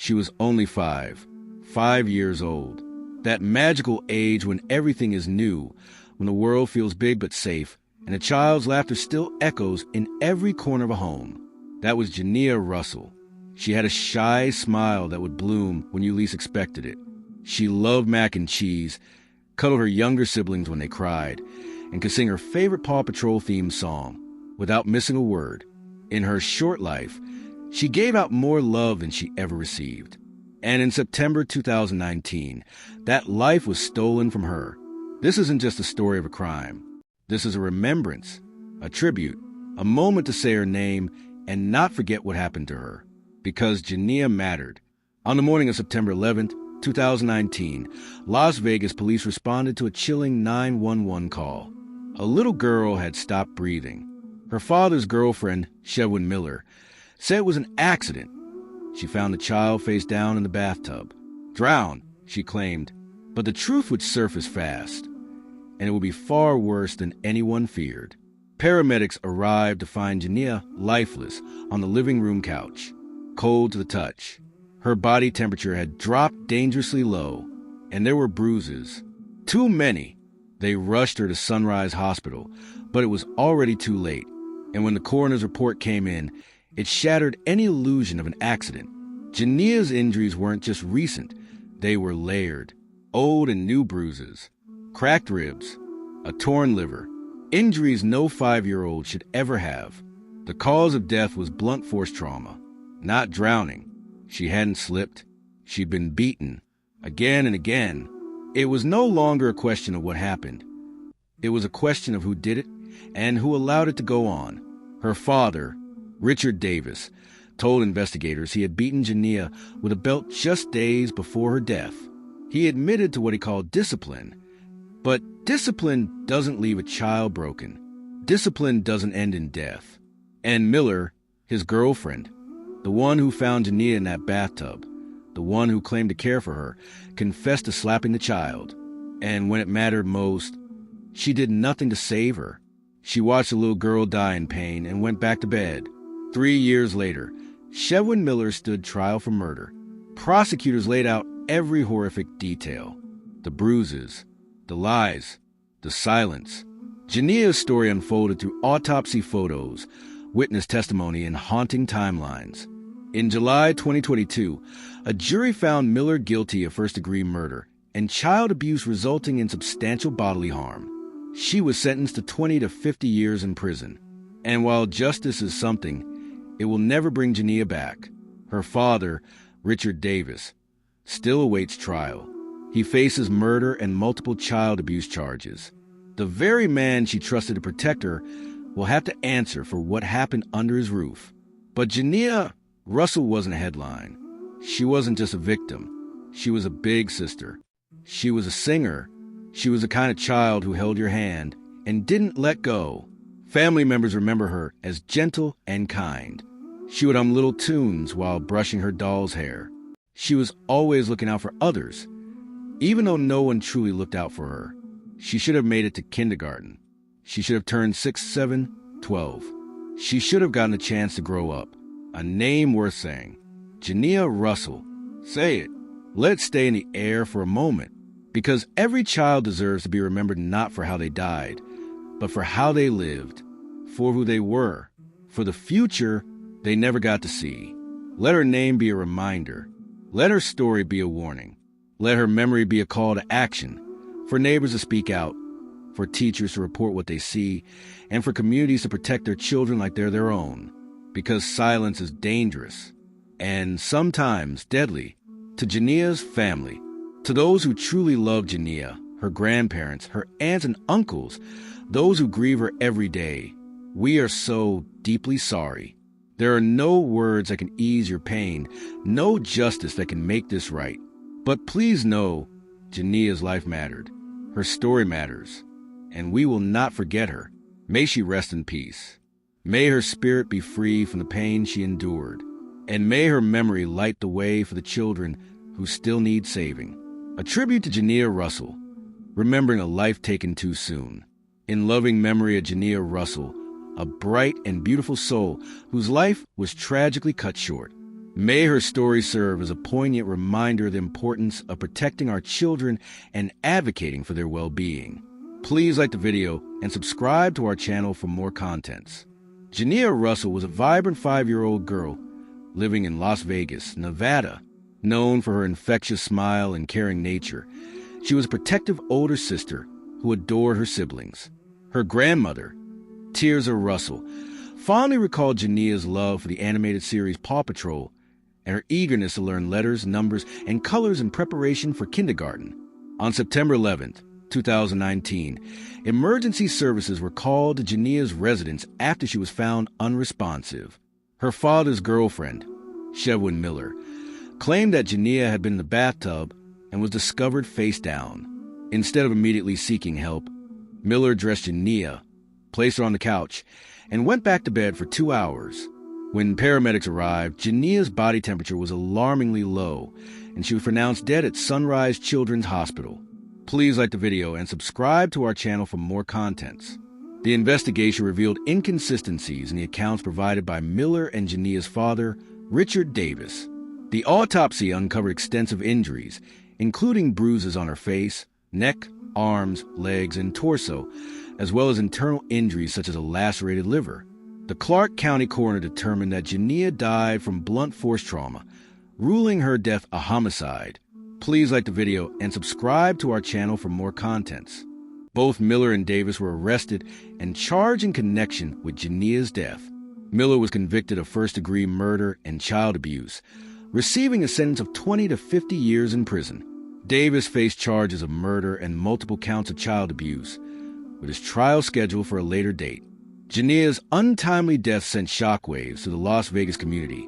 She was only 5 years old. That magical age when everything is new, when the world feels big but safe, and a child's laughter still echoes in every corner of a home. That was Jania Russell. She had a shy smile that would bloom when you least expected it. She loved mac and cheese, cuddled her younger siblings when they cried, and could sing her favorite Paw Patrol theme song without missing a word. In her short life, she gave out more love than she ever received. And in September 2019, that life was stolen from her. This isn't just a story of a crime. This is a remembrance, a tribute, a moment to say her name and not forget what happened to her. Because Jania mattered. On the morning of September 11th, 2019, Las Vegas police responded to a chilling 911 call. A little girl had stopped breathing. Her father's girlfriend, Shevwin Miller, said it was an accident. She found the child face down in the bathtub. Drowned, she claimed, but the truth would surface fast, and it would be far worse than anyone feared. Paramedics arrived to find Jania lifeless on the living room couch, cold to the touch. Her body temperature had dropped dangerously low, and there were bruises. Too many. They rushed her to Sunrise Hospital, but it was already too late, and when the coroner's report came in, it shattered any illusion of an accident. Jania's injuries weren't just recent. They were layered. Old and new bruises, cracked ribs, a torn liver, injuries no 5-year-old should ever have. The cause of death was blunt force trauma, not drowning. She hadn't slipped. She'd been beaten, again and again. It was no longer a question of what happened. It was a question of who did it and who allowed it to go on. Her father, Richard Davis, told investigators he had beaten Jania with a belt just days before her death. He admitted to what he called discipline. But discipline doesn't leave a child broken. Discipline doesn't end in death. And Miller, his girlfriend, the one who found Jania in that bathtub, the one who claimed to care for her, confessed to slapping the child. And when it mattered most, she did nothing to save her. She watched the little girl die in pain and went back to bed. 3 years later, Shevwin Miller stood trial for murder. Prosecutors laid out every horrific detail. The bruises, the lies, the silence. Jania's story unfolded through autopsy photos, witness testimony, and haunting timelines. In July 2022, a jury found Miller guilty of first-degree murder and child abuse resulting in substantial bodily harm. She was sentenced to 20 to 50 years in prison. And while justice is something, it will never bring Jania back. Her father, Richard Davis, still awaits trial. He faces murder and multiple child abuse charges. The very man she trusted to protect her will have to answer for what happened under his roof. But Jania Russell wasn't a headline. She wasn't just a victim. She was a big sister. She was a singer. She was the kind of child who held your hand and didn't let go. Family members remember her as gentle and kind. She would hum little tunes while brushing her doll's hair. She was always looking out for others, even though no one truly looked out for her. She should have made it to kindergarten. She should have turned 6, 7, 12. She should have gotten a chance to grow up. A name worth saying. Jania Russell. Say it. Let it stay in the air for a moment. Because every child deserves to be remembered not for how they died, but for how they lived, for who they were, for the future they never got to see. Let her name be a reminder. Let her story be a warning. Let her memory be a call to action, for neighbors to speak out, for teachers to report what they see, and for communities to protect their children like they're their own. Because silence is dangerous, and sometimes deadly. To Jania's family, to those who truly love Jania, her grandparents, her aunts and uncles, those who grieve her every day, we are so deeply sorry. There are no words that can ease your pain, no justice that can make this right. But please know, Jania's life mattered. Her story matters, and we will not forget her. May she rest in peace. May her spirit be free from the pain she endured, and may her memory light the way for the children who still need saving. A tribute to Jania Russell, remembering a life taken too soon. In loving memory of Jania Russell, a bright and beautiful soul whose life was tragically cut short. May her story serve as a poignant reminder of the importance of protecting our children and advocating for their well-being. Please like the video and subscribe to our channel for more contents. Jania Russell was a vibrant 5-year-old girl living in Las Vegas, Nevada. Known for her infectious smile and caring nature, she was a protective older sister who adored her siblings. Her grandmother, Tirza Russell, fondly recalled Jania's love for the animated series Paw Patrol and her eagerness to learn letters, numbers, and colors in preparation for kindergarten. On September 11th, 2019, emergency services were called to Jania's residence after she was found unresponsive. Her father's girlfriend, Shevwin Miller, claimed that Jania had been in the bathtub and was discovered face down. Instead of immediately seeking help, Miller dressed Jania, placed her on the couch, and went back to bed for 2 hours. When paramedics arrived, Jania's body temperature was alarmingly low, and she was pronounced dead at Sunrise Children's Hospital. Please like the video and subscribe to our channel for more contents. The investigation revealed inconsistencies in the accounts provided by Miller and Jania's father, Richard Davis. The autopsy uncovered extensive injuries, including bruises on her face, neck, arms, legs, and torso, as well as internal injuries such as a lacerated liver. The Clark County coroner determined that Jania died from blunt force trauma, ruling her death a homicide. Please like the video and subscribe to our channel for more contents. Both Miller and Davis were arrested and charged in connection with Jania's death. Miller was convicted of first-degree murder and child abuse, receiving a sentence of 20 to 50 years in prison. Davis faced charges of murder and multiple counts of child abuse, with his trial scheduled for a later date. Jania's untimely death sent shockwaves to the Las Vegas community,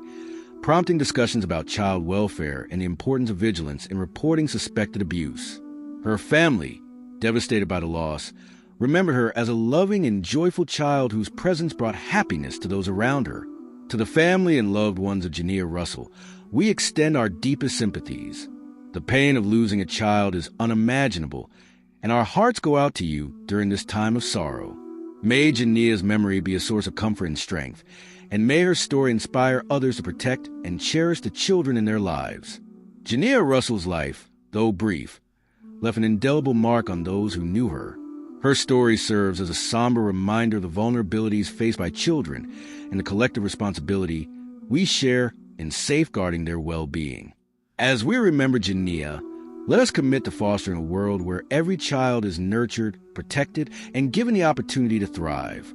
prompting discussions about child welfare and the importance of vigilance in reporting suspected abuse. Her family, devastated by the loss, remembered her as a loving and joyful child whose presence brought happiness to those around her. To the family and loved ones of Jania Russell, we extend our deepest sympathies. The pain of losing a child is unimaginable, and our hearts go out to you during this time of sorrow. May Jania's memory be a source of comfort and strength, and may her story inspire others to protect and cherish the children in their lives. Jania Russell's life, though brief, left an indelible mark on those who knew her. Her story serves as a somber reminder of the vulnerabilities faced by children and the collective responsibility we share in safeguarding their well-being. As we remember Jania, let us commit to fostering a world where every child is nurtured, protected, and given the opportunity to thrive.